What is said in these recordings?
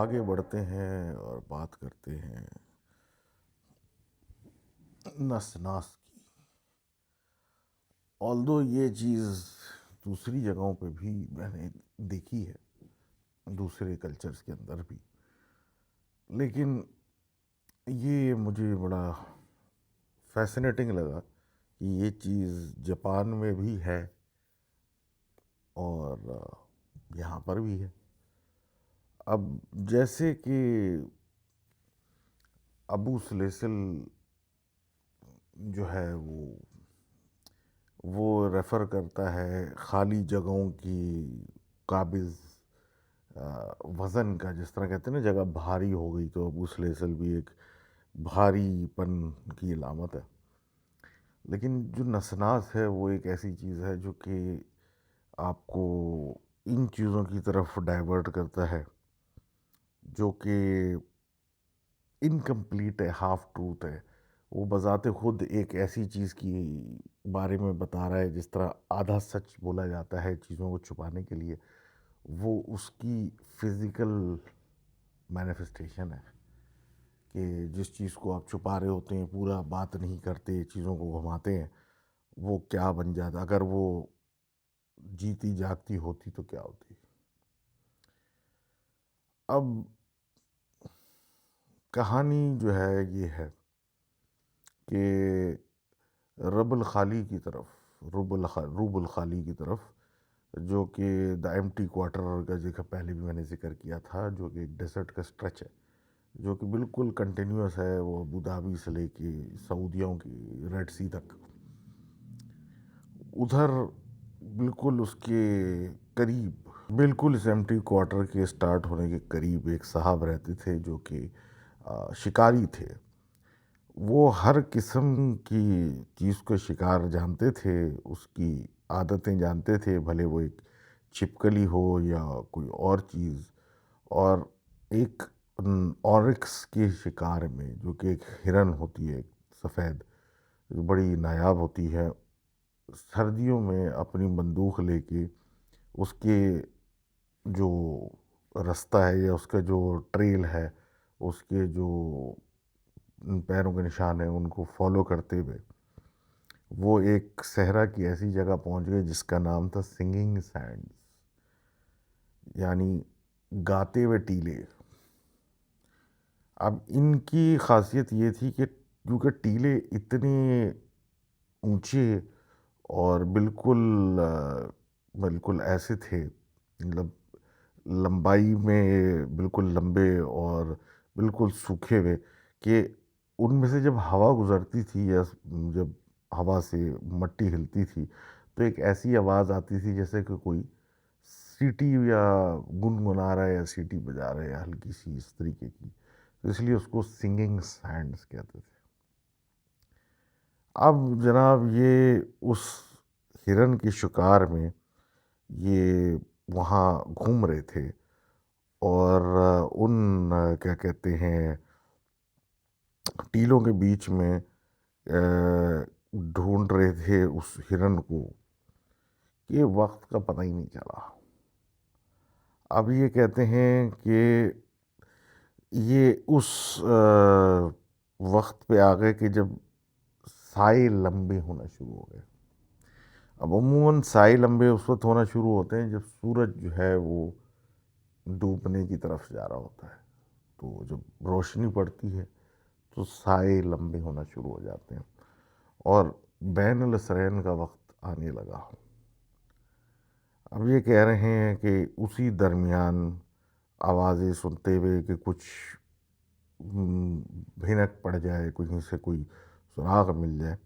آگے بڑھتے ہیں اور بات کرتے ہیں نس ناس کی. آلدو یہ چیز دوسری جگہوں پہ بھی میں نے دیکھی ہے، دوسرے کلچرز کے اندر بھی، لیکن یہ مجھے بڑا فیسنیٹنگ لگا کہ یہ چیز جاپان میں بھی ہے اور یہاں پر بھی ہے. اب جیسے کہ ابو سلیسل جو ہے وہ ریفر کرتا ہے خالی جگہوں کی قابض وزن کا، جس طرح کہتے ہیں نا جگہ بھاری ہو گئی تو ابو سلیسل بھی ایک بھاری پن کی علامت ہے. لیکن جو نسناس ہے وہ ایک ایسی چیز ہے جو کہ آپ کو ان چیزوں کی طرف ڈائیورٹ کرتا ہے جو کہ انکمپلیٹ ہے، ہاف ٹروتھ ہے. وہ بذات خود ایک ایسی چیز کی بارے میں بتا رہا ہے، جس طرح آدھا سچ بولا جاتا ہے چیزوں کو چھپانے کے لیے، وہ اس کی فزیکل مینیفسٹیشن ہے کہ جس چیز کو آپ چھپا رہے ہوتے ہیں، پورا بات نہیں کرتے، چیزوں کو گھماتے ہیں، وہ کیا بن جاتا. اگر وہ جیتی جاگتی ہوتی تو کیا ہوتی. اب کہانی جو ہے یہ ہے کہ روب الخالی کی طرف، جو کہ دا ایمٹی کوارٹر کا ذکر پہلے بھی میں نے ذکر کیا تھا، جو کہ ایک ڈیزرٹ کا اسٹریچ ہے جو کہ بالکل کنٹینیوس ہے. وہ ابوظہبی سے لے کے سعودیوں کی ریڈ سی تک، ادھر بالکل اس کے قریب، بالکل اس ایمٹی کوارٹر کے سٹارٹ ہونے کے قریب ایک صاحب رہتے تھے جو کہ شکاری تھے. وہ ہر قسم کی چیز کو شکار جانتے تھے، اس کی عادتیں جانتے تھے، بھلے وہ ایک چھپکلی ہو یا کوئی اور چیز. اور ایک اورکس کے شکار میں، جو کہ ایک ہرن ہوتی ہے سفید، جو بڑی نایاب ہوتی ہے، سردیوں میں اپنی بندوق لے کے اس کے جو رستہ ہے یا اس کا جو ٹریل ہے، اس کے جو پیروں کے نشان ہیں، ان کو فالو کرتے ہوئے وہ ایک صحرا کی ایسی جگہ پہنچ گئے جس کا نام تھا سنگنگ سینڈز، یعنی گاتے ہوئے ٹیلے. اب ان کی خاصیت یہ تھی کہ کیونکہ ٹیلے اتنے اونچے اور بالکل ایسے تھے، مطلب لمبائی میں بالکل لمبے اور بالکل سوکھے ہوئے، کہ ان میں سے جب ہوا گزرتی تھی یا جب ہوا سے مٹی ہلتی تھی تو ایک ایسی آواز آتی تھی جیسے کہ کوئی سیٹی یا گنگنا رہا ہے یا سیٹی بجا رہا ہے یا ہلکی سی اس طریقے کی. تو اس لیے اس کو سنگنگ سینڈز کہتے تھے. اب جناب یہ اس ہرن کے شکار میں یہ وہاں گھوم رہے تھے اور ان کیا کہتے ہیں ٹیلوں کے بیچ میں ڈھونڈ رہے تھے اس ہرن کو کہ وقت کا پتہ ہی نہیں چلا. اب یہ کہتے ہیں کہ یہ اس وقت پہ آ گئے کہ جب سائے لمبے ہونا شروع ہو گئے. اب عموماً سائے لمبے اس وقت ہونا شروع ہوتے ہیں جب سورج جو ہے وہ ڈوبنے کی طرف جا رہا ہوتا ہے. تو جب روشنی پڑتی ہے تو سائے لمبے ہونا شروع ہو جاتے ہیں اور بین الاسرین کا وقت آنے لگا. اب یہ کہہ رہے ہیں کہ اسی درمیان آوازیں سنتے ہوئے کہ کچھ بھنک پڑ جائے، کہیں سے کوئی سراغ مل جائے،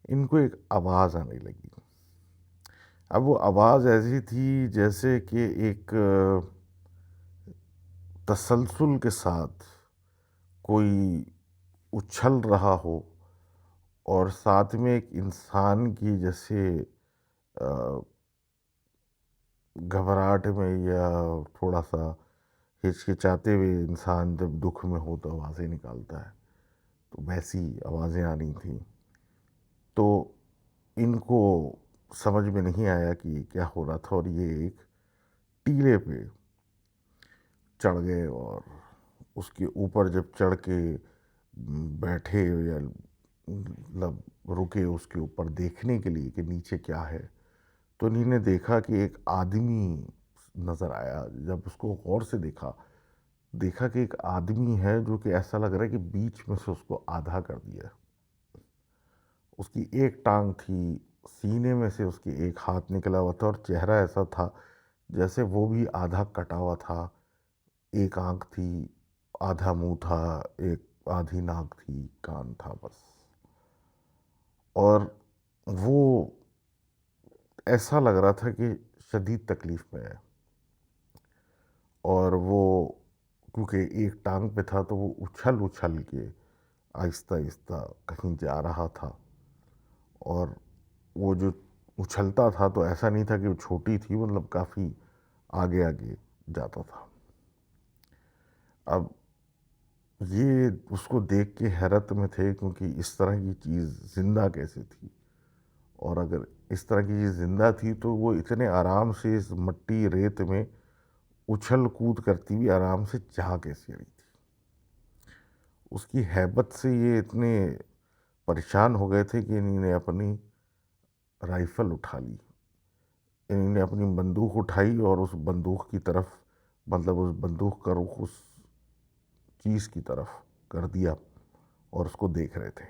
ان کو ایک آواز آنے لگی. اب وہ آواز ایسی تھی جیسے کہ ایک تسلسل کے ساتھ کوئی اچھل رہا ہو اور ساتھ میں ایک انسان کی جیسے گھبراہٹ میں یا تھوڑا سا ہچکچاتے ہوئے انسان جب دکھ میں ہو تو آوازیں نکالتا ہے، تو ویسی آوازیں آ رہی تھیں. تو ان کو سمجھ میں نہیں آیا کہ کیا ہو رہا تھا، اور یہ ایک ٹیلے پہ چڑھ گئے اور اس کے اوپر جب چڑھ کے بیٹھے یا مطلب رکے اس کے اوپر دیکھنے کے لیے کہ نیچے کیا ہے، تو انہیں نے دیکھا کہ ایک آدمی نظر آیا۔ جب اس کو غور سے دیکھا کہ ایک آدمی ہے جو کہ ایسا لگ رہا ہے کہ بیچ میں سے اس کو آدھا کر دیا۔ اس کی ایک ٹانگ تھی، سینے میں سے اس کے ایک ہاتھ نکلا ہوا تھا، اور چہرہ ایسا تھا جیسے وہ بھی آدھا کٹا ہوا تھا۔ ایک آنکھ تھی، آدھا منہ تھا، ایک آدھی ناک تھی، کان تھا بس۔ اور وہ ایسا لگ رہا تھا کہ شدید تکلیف میں ہے، اور وہ کیونکہ ایک ٹانگ پہ تھا تو وہ اچھل اچھل کے آہستہ آہستہ کہیں جا رہا تھا۔ اور وہ جو اچھلتا تھا تو ایسا نہیں تھا کہ وہ چھوٹی تھی، مطلب کافی آگے آگے جاتا تھا۔ اب یہ اس کو دیکھ کے حیرت میں تھے، کیونکہ اس طرح کی چیز زندہ کیسے تھی، اور اگر اس طرح کی چیز زندہ تھی تو وہ اتنے آرام سے اس مٹی ریت میں اچھل کود کرتی ہوئی آرام سے جا کیسے رہی تھی۔ اس کی ہیبت سے یہ اتنے پریشان ہو گئے تھے کہ انہوں نے اپنی رائفل اٹھا لی، انہوں نے اپنی بندوق اٹھائی اور اس بندوق کی طرف، مطلب اس بندوق کا رخ اس چیز کی طرف کر دیا، اور اس کو دیکھ رہے تھے۔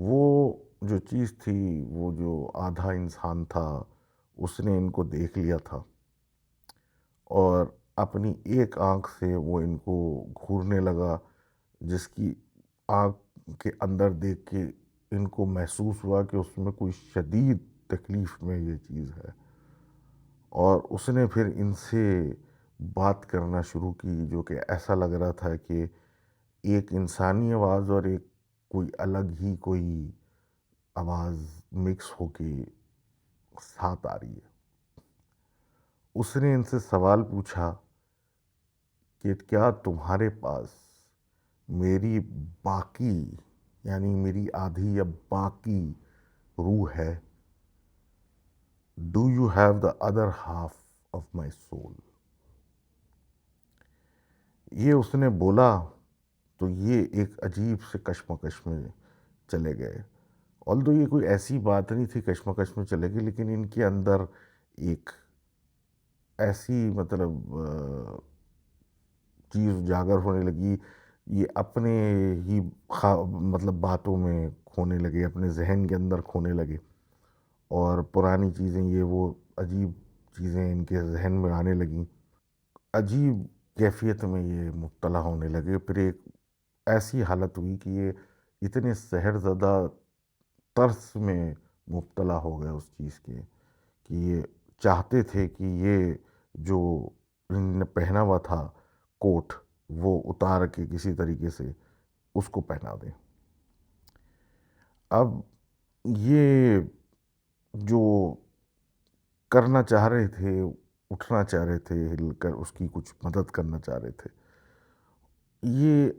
وہ جو چیز تھی، وہ جو آدھا انسان تھا، اس نے ان کو دیکھ لیا تھا، اور اپنی ایک آنکھ سے وہ ان کو گھورنے لگا، جس کی آنکھ کے اندر دیکھ کے ان کو محسوس ہوا کہ اس میں کوئی شدید تکلیف میں یہ چیز ہے۔ اور اس نے پھر ان سے بات کرنا شروع کی، جو کہ ایسا لگ رہا تھا کہ ایک انسانی آواز اور ایک کوئی الگ ہی کوئی آواز مکس ہو کے ساتھ آ رہی ہے۔ اس نے ان سے سوال پوچھا کہ کیا تمہارے پاس میری باقی، یعنی میری آدھی یا باقی روح ہے؟ Do you have the other half of my civil? یہ اس نے بولا تو یہ ایک عجیب سے کشمکش میں چلے گئے۔ although یہ کوئی ایسی بات نہیں تھی کشمکش میں چلے گئے، لیکن ان کے اندر ایک ایسی مطلب چیز اجاگر ہونے لگی، یہ اپنے ہی مطلب باتوں میں کھونے لگے، اپنے ذہن کے اندر کھونے لگے، اور پرانی چیزیں، یہ وہ عجیب چیزیں ان کے ذہن میں آنے لگیں، عجیب کیفیت میں یہ مبتلا ہونے لگے۔ پھر ایک ایسی حالت ہوئی کہ یہ اتنے سحر زدہ ترس میں مبتلا ہو گئے اس چیز کے، کہ یہ چاہتے تھے کہ یہ جو انہوں نے پہنا ہوا تھا کوٹ، وہ اتار کے کسی طریقے سے اس کو پہنا دیں۔ اب یہ جو کرنا چاہ رہے تھے، اٹھنا چاہ رہے تھے، ہل کر اس کی کچھ مدد کرنا چاہ رہے تھے، یہ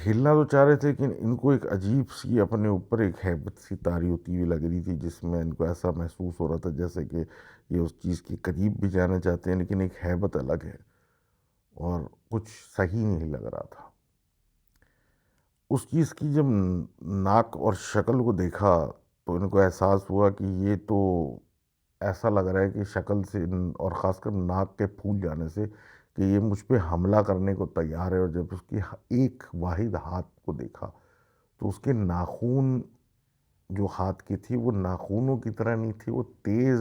ہلنا تو چاہ رہے تھے، لیکن ان کو ایک عجیب سی اپنے اوپر ایک ہیبت سی طاری ہوتی ہوئی لگ رہی تھی، جس میں ان کو ایسا محسوس ہو رہا تھا جیسے کہ یہ اس چیز کے قریب بھی جانا چاہتے ہیں، لیکن ایک ہیبت الگ ہے، اور کچھ صحیح نہیں لگ رہا تھا۔ اس چیز کی جب ناک اور شکل کو دیکھا تو ان کو احساس ہوا کہ یہ تو ایسا لگ رہا ہے کہ شکل سے، اور خاص کر ناک کے پھول جانے سے، کہ یہ مجھ پہ حملہ کرنے کو تیار ہے۔ اور جب اس کی ایک واحد ہاتھ کو دیکھا تو اس کے ناخون جو ہاتھ کی تھی، وہ ناخونوں کی طرح نہیں تھی، وہ تیز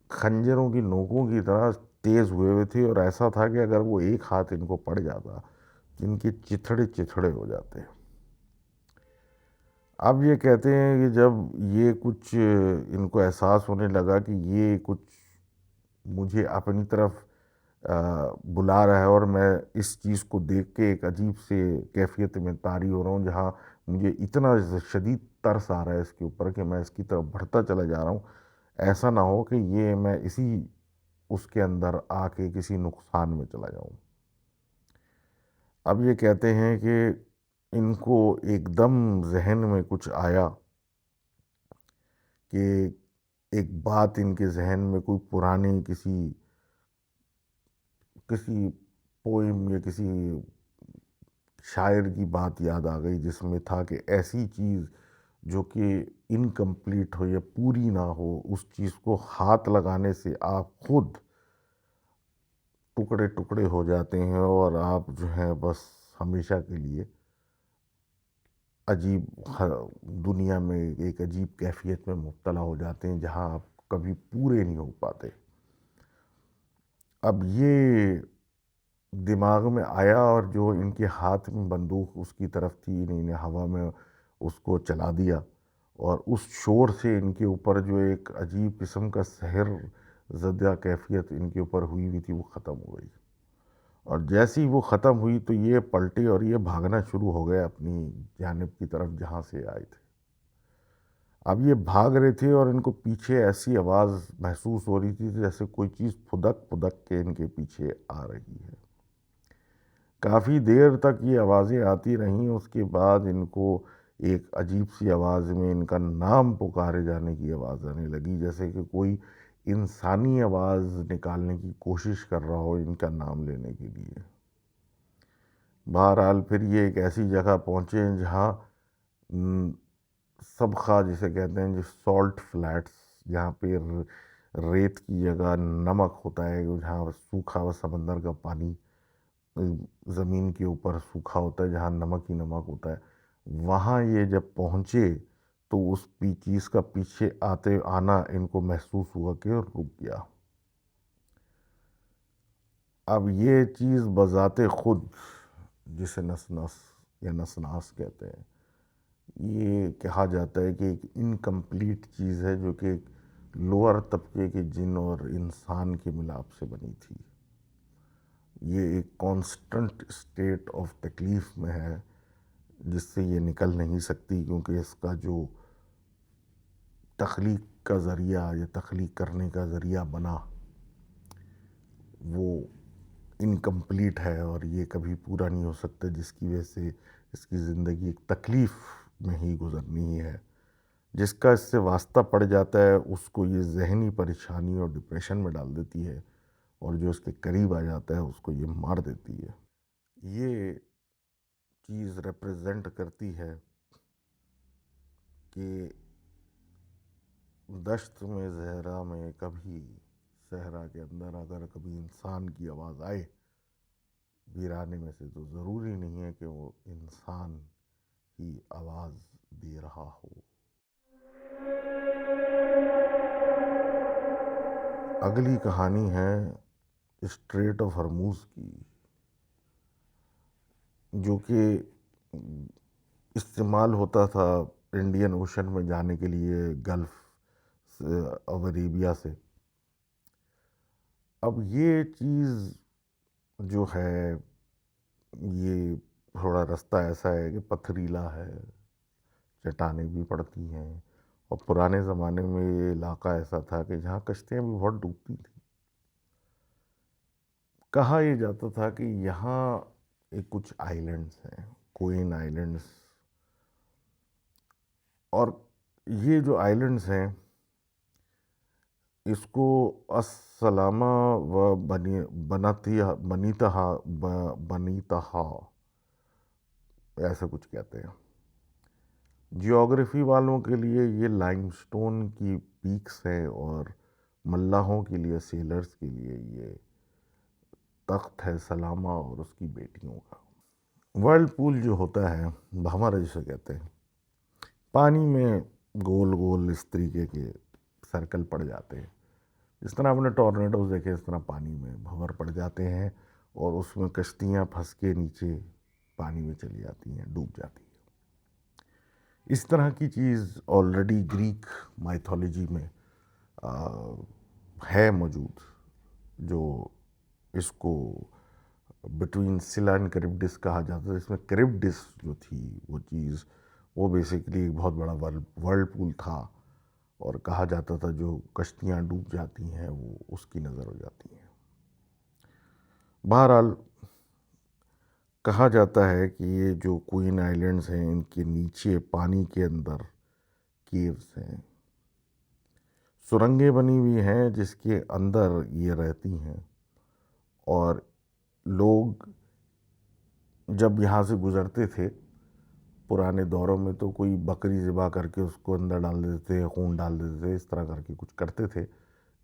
خنجروں کی نوکوں کی طرح تیز ہوئے تھے، اور ایسا تھا کہ اگر وہ ایک ہاتھ ان کو پڑ جاتا، جن کے چتھڑے چتھڑے ہو جاتے۔ اب یہ کہتے ہیں کہ جب یہ کچھ ان کو احساس ہونے لگا کہ یہ کچھ مجھے اپنی طرف بلا رہا ہے، اور میں اس چیز کو دیکھ کے ایک عجیب سے کیفیت میں طاری ہو رہا ہوں، جہاں مجھے اتنا شدید ترس آ رہا ہے اس کے اوپر کہ میں اس کی طرف بڑھتا چلا جا رہا ہوں، ایسا نہ ہو کہ یہ میں اس کے اندر آ کے کسی نقصان میں چلا جاؤں۔ اب یہ کہتے ہیں کہ ان کو ایک دم ذہن میں کچھ آیا کہ ایک بات ان کے ذہن میں کوئی پرانی کسی کسی پوئم یا کسی شاعر کی بات یاد آ گئی جس میں تھا کہ ایسی چیز جو کہ انکمپلیٹ ہو یا پوری نہ ہو، اس چیز کو ہاتھ لگانے سے آپ خود ٹکڑے ٹکڑے ہو جاتے ہیں اور آپ جو ہیں بس ہمیشہ کے لیے عجیب دنیا میں ایک عجیب کیفیت میں مبتلا ہو جاتے ہیں جہاں آپ کبھی پورے نہیں ہو پاتے۔ اب یہ دماغ میں آیا اور جو ان کے ہاتھ میں بندوق اس کی طرف تھی، انہیں نے ہوا میں اس کو چلا دیا، اور اس شور سے ان کے اوپر جو ایک عجیب قسم کا سحر زدہ کیفیت ان کے اوپر ہوئی ہوئی تھی وہ ختم ہو گئی۔ اور جیسی وہ ختم ہوئی تو یہ پلٹے اور یہ بھاگنا شروع ہو گئے اپنی جانب کی طرف جہاں سے آئے تھے۔ اب یہ بھاگ رہے تھے اور ان کو پیچھے ایسی آواز محسوس ہو رہی تھی جیسے کوئی چیز پھدک پھدک کے ان کے پیچھے آ رہی ہے۔ کافی دیر تک یہ آوازیں آتی رہیں، اس کے بعد ان کو ایک عجیب سی آواز میں ان کا نام پکارے جانے کی آواز آنے لگی، جیسے کہ کوئی انسانی آواز نکالنے کی کوشش کر رہا ہو ان کا نام لینے کے لیے۔ بہرحال پھر یہ ایک ایسی جگہ پہنچے جہاں سبخہ جسے کہتے ہیں، جو سالٹ فلیٹس، جہاں پہ ریت کی جگہ نمک ہوتا ہے، جہاں سوکھا ہوا سمندر کا پانی زمین کے اوپر سوکھا ہوتا ہے، جہاں نمک ہی نمک ہوتا ہے، وہاں یہ جب پہنچے تو اس چیز کا پیچھے آنا ان کو محسوس ہوا کہ رک گیا۔ اب یہ چیز بذات خود، جسے نسناس یا نسناس کہتے ہیں، یہ کہا جاتا ہے کہ ایک انکمپلیٹ چیز ہے جو کہ ایک لوور طبقے کے جن اور انسان کے ملاپ سے بنی تھی۔ یہ ایک کانسٹنٹ اسٹیٹ آف تکلیف میں ہے جس سے یہ نکل نہیں سکتی، کیونکہ اس کا جو تخلیق کا ذریعہ یا تخلیق کرنے کا ذریعہ بنا وہ انکمپلیٹ ہے اور یہ کبھی پورا نہیں ہو سکتا، جس کی وجہ سے اس کی زندگی ایک تکلیف میں ہی گزرنی ہے۔ جس کا اس سے واسطہ پڑ جاتا ہے اس کو یہ ذہنی پریشانی اور ڈپریشن میں ڈال دیتی ہے، اور جو اس کے قریب آ جاتا ہے اس کو یہ مار دیتی ہے۔ یہ چیز ریپریزنٹ کرتی ہے کہ دشت میں صحرا میں کبھی، صحرا کے اندر اگر کبھی انسان کی آواز آئے ویرانے میں سے، تو ضروری نہیں ہے کہ وہ انسان ہی آواز دے رہا ہو۔ اگلی کہانی ہے اسٹریٹ آف ہرموز کی، جو کہ استعمال ہوتا تھا انڈین اوشن میں جانے کے لیے گلف آف عربیہ سے۔ اب یہ چیز جو ہے، یہ تھوڑا رستہ ایسا ہے کہ پتھریلا ہے، چٹانیں بھی پڑتی ہیں، اور پرانے زمانے میں یہ علاقہ ایسا تھا کہ جہاں کشتیاں بھی بہت ڈوبتی تھیں۔ کہا یہ جاتا تھا کہ یہاں ایک کچھ آئیلینڈز ہیں، کوئن آئیلینڈز، اور یہ جو آئیلینڈز ہیں اس کو السلامہ و بنیتہا ایسا کچھ کہتے ہیں۔ جیوگرافی والوں کے لیے یہ لائم سٹون کی پیکس ہیں، اور ملاحوں کے لیے، سیلرز کے لیے یہ تخت ہے سلامہ اور اس کی بیٹیوں کا۔ ورلڈ پول جو ہوتا ہے، بھنور جسے کہتے ہیں، پانی میں گول گول اس طریقے کے سرکل پڑ جاتے ہیں، جس طرح آپ نے ٹورنیڈوز دیکھے اس طرح پانی میں بھنور پڑ جاتے ہیں، اور اس میں کشتیاں پھنس کے نیچے پانی میں چلی جاتی ہیں، ڈوب جاتی ہیں۔ اس طرح کی چیز آلریڈی گریک مائتھولوجی میں ہے موجود، جو اس کو بٹوین سلا اینڈ کریبڈس کہا جاتا ہے۔ اس میں کریبڈس جو تھی وہ چیز، وہ بیسیکلی ایک بہت بڑا ورلڈ پول تھا، اور کہا جاتا تھا جو کشتیاں ڈوب جاتی ہیں وہ اس کی نظر ہو جاتی ہیں۔ بہرحال کہا جاتا ہے کہ یہ جو کوئن آئیلینڈز ہیں، ان کے نیچے پانی کے اندر کیوز ہیں، سرنگیں بنی ہوئی ہیں جس کے اندر یہ رہتی ہیں، اور لوگ جب یہاں سے گزرتے تھے پرانے دوروں میں تو کوئی بکری ذبح کر کے اس کو اندر ڈال دیتے تھے، خون ڈال دیتے تھے، اس طرح کر کے کچھ کرتے تھے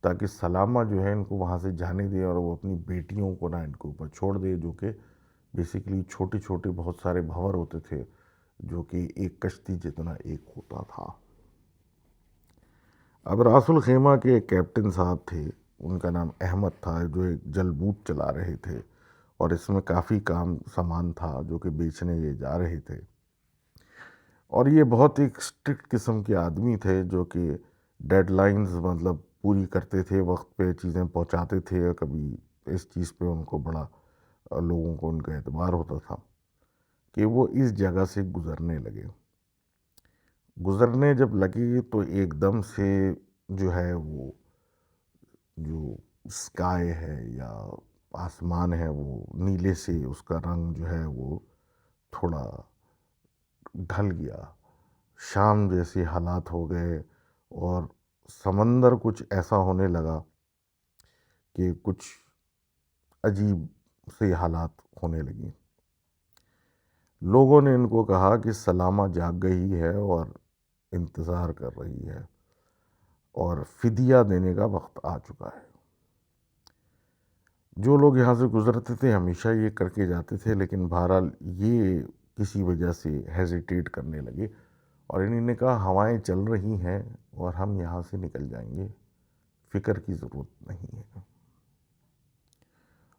تاکہ سلامہ جو ہے ان کو وہاں سے جانے دے اور وہ اپنی بیٹیوں کو نہ ان کے اوپر چھوڑ دے، جو کہ بیسیکلی چھوٹے چھوٹے بہت سارے بھنور ہوتے تھے جو کہ ایک کشتی جتنا ایک ہوتا تھا۔ اب راس الخیمہ کے ایک کیپٹن صاحب تھے، ان کا نام احمد تھا، جو ایک جل بوٹ چلا رہے تھے اور اس میں کافی کام سامان تھا جو کہ بیچنے یہ جا رہے تھے، اور یہ بہت ایک اسٹرکٹ قسم کے آدمی تھے جو کہ ڈیڈ لائنز مطلب پوری کرتے تھے، وقت پہ چیزیں پہنچاتے تھے، اور کبھی اس چیز پہ ان کو بڑا لوگوں کو ان کا اعتبار ہوتا تھا کہ وہ اس جگہ سے گزرنے لگے۔ گزرنے جب لگے تو ایک دم سے جو ہے وہ جو اسکائی ہے یا آسمان ہے وہ نیلے سے اس کا رنگ جو ہے وہ تھوڑا ڈھل گیا، شام جیسے حالات ہو گئے، اور سمندر کچھ ایسا ہونے لگا کہ کچھ عجیب سے حالات ہونے لگی۔ لوگوں نے ان کو کہا کہ سلامہ جاگ گئی ہے اور انتظار کر رہی ہے اور فدیہ دینے کا وقت آ چکا ہے۔ جو لوگ یہاں سے گزرتے تھے ہمیشہ یہ کر کے جاتے تھے، لیکن بہرحال یہ کسی وجہ سے ہیزیٹیٹ کرنے لگے اور انہوں نے کہا ہوائیں چل رہی ہیں اور ہم یہاں سے نکل جائیں گے، فکر کی ضرورت نہیں ہے۔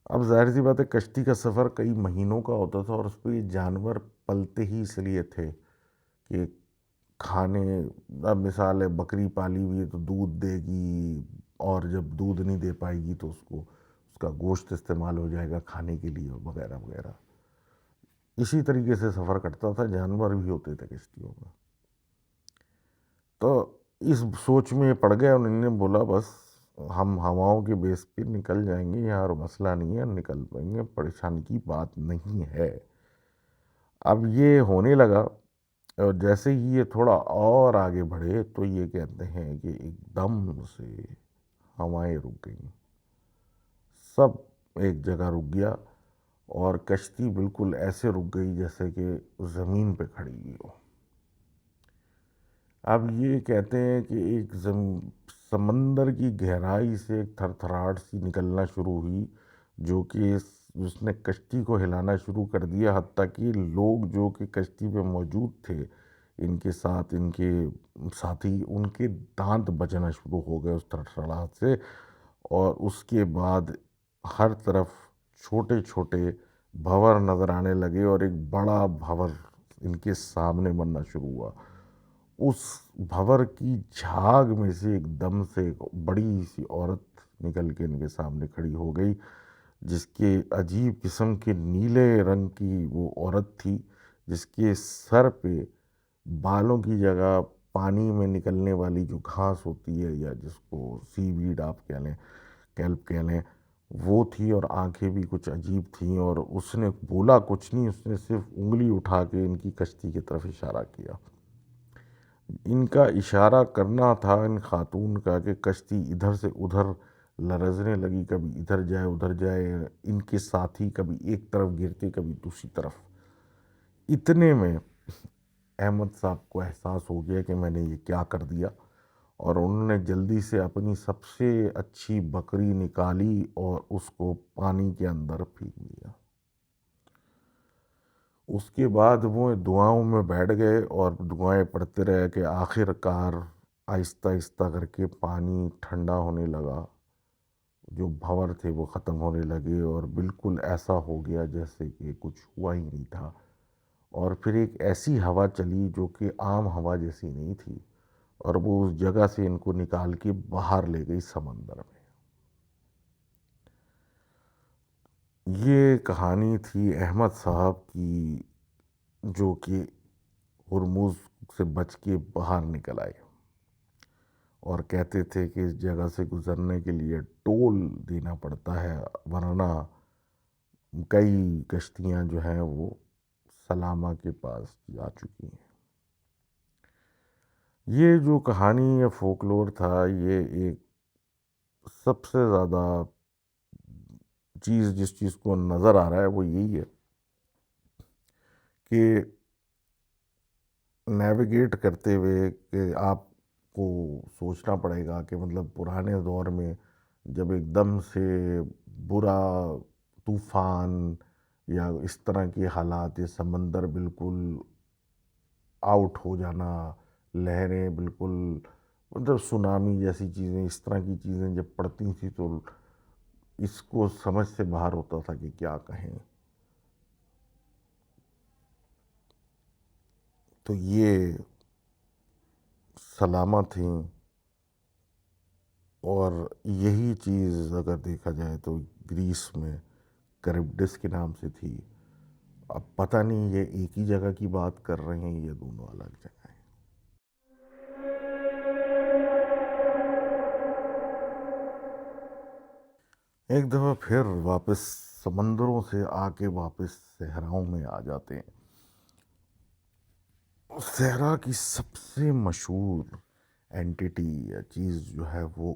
اب ظاہر سی بات ہے کشتی کا سفر کئی مہینوں کا ہوتا تھا اور اس پہ یہ جانور پلتے ہی اس لیے تھے کہ کھانے، اب مثال ہے بکری پالی ہوئی ہے تو دودھ دے گی، اور جب دودھ نہیں دے پائے گی تو اس کا گوشت استعمال ہو جائے گا کھانے کے لیے وغیرہ وغیرہ۔ اسی طریقے سے سفر کرتا تھا، جانور بھی ہوتے تھے کشتیوں میں۔ تو اس سوچ میں پڑ گئے، انہوں نے بولا بس ہم ہواؤں کے بیس پہ نکل جائیں گے، یہاں مسئلہ نہیں ہے، نکل پائیں گے، پریشانی کی بات نہیں ہے۔ اب یہ ہونے لگا، اور جیسے ہی یہ تھوڑا اور آگے بڑھے تو یہ کہتے ہیں کہ ایک دم سے ہوائیں رک گئیں، سب ایک جگہ رک گیا اور کشتی بالکل ایسے رک گئی جیسے کہ زمین پہ کھڑی ہوئی ہو۔ اب یہ کہتے ہیں کہ ایک سمندر کی گہرائی سے ایک تھر تھراہٹ سی نکلنا شروع ہوئی، جو کہ اس نے کشتی کو ہلانا شروع کر دیا، حتیٰ کہ لوگ جو کہ کشتی پہ موجود تھے ان کے ساتھ ان کے ساتھی، ان کے دانت بجنا شروع ہو گئے اس تھرتھراہٹ سے، اور اس کے بعد ہر طرف چھوٹے چھوٹے بھنور نظر آنے لگے اور ایک بڑا بھنور ان کے سامنے بننا شروع ہوا۔ اس بھنور کی جھاگ میں سے ایک دم سے ایک بڑی سی عورت نکل کے ان کے سامنے کھڑی ہو گئی، جس کے عجیب قسم کے نیلے رنگ کی وہ عورت تھی، جس کے سر پہ بالوں کی جگہ پانی میں نکلنے والی جو گھاس ہوتی ہے یا جس کو سی ویڈ آپ کہہ لیں، کیلپ کہہ لیں، وہ تھی، اور آنکھیں بھی کچھ عجیب تھیں، اور اس نے بولا کچھ نہیں، اس نے صرف انگلی اٹھا کے ان کی کشتی کی طرف اشارہ کیا۔ ان کا اشارہ کرنا تھا ان خاتون کا کہ کشتی ادھر سے ادھر لرزنے لگی، کبھی ادھر جائے ادھر جائے، ان کے ساتھی کبھی ایک طرف گرتے کبھی دوسری طرف۔ اتنے میں احمد صاحب کو احساس ہو گیا کہ میں نے یہ کیا کر دیا، اور انہوں نے جلدی سے اپنی سب سے اچھی بکری نکالی اور اس کو پانی کے اندر پھینک دیا۔ اس کے بعد وہ دعاؤں میں بیٹھ گئے اور دعائیں پڑھتے رہے کہ آخر کار آہستہ آہستہ کر کے پانی ٹھنڈا ہونے لگا، جو بھنور تھے وہ ختم ہونے لگے، اور بالکل ایسا ہو گیا جیسے کہ کچھ ہوا ہی نہیں تھا۔ اور پھر ایک ایسی ہوا چلی جو کہ عام ہوا جیسی نہیں تھی، اور وہ اس جگہ سے ان کو نکال کے باہر لے گئی سمندر میں۔ یہ کہانی تھی احمد صاحب کی، جو کہ ہرموز سے بچ کے باہر نکل آئے، اور کہتے تھے کہ اس جگہ سے گزرنے کے لیے ٹول دینا پڑتا ہے، ورنہ کئی کشتیاں جو ہیں وہ سلامہ کے پاس جا چکی ہیں۔ یہ جو کہانی یا فولکلور تھا، یہ ایک سب سے زیادہ جس چیز کو نظر آ رہا ہے وہ یہی ہے کہ نیویگیٹ کرتے ہوئے کہ آپ کو سوچنا پڑے گا کہ مطلب پرانے دور میں جب ایک دم سے برا طوفان یا اس طرح کے حالات، یہ سمندر بالکل آؤٹ ہو جانا، لہریں بالکل مطلب سونامی جیسی چیزیں، اس طرح کی چیزیں جب پڑتی تھیں تو اس کو سمجھ سے باہر ہوتا تھا کہ کیا کہیں. تو یہ سلامت تھیں، اور یہی چیز اگر دیکھا جائے تو گریس میں کریبڈس کے نام سے تھی. اب پتہ نہیں یہ ایک ہی جگہ کی بات کر رہے ہیں یا دونوں الگ جگہ ہیں. ایک دفعہ پھر واپس سمندروں سے آ کے واپس صحراؤں میں آ جاتے ہیں. صحرا کی سب سے مشہور اینٹیٹی یا چیز جو ہے وہ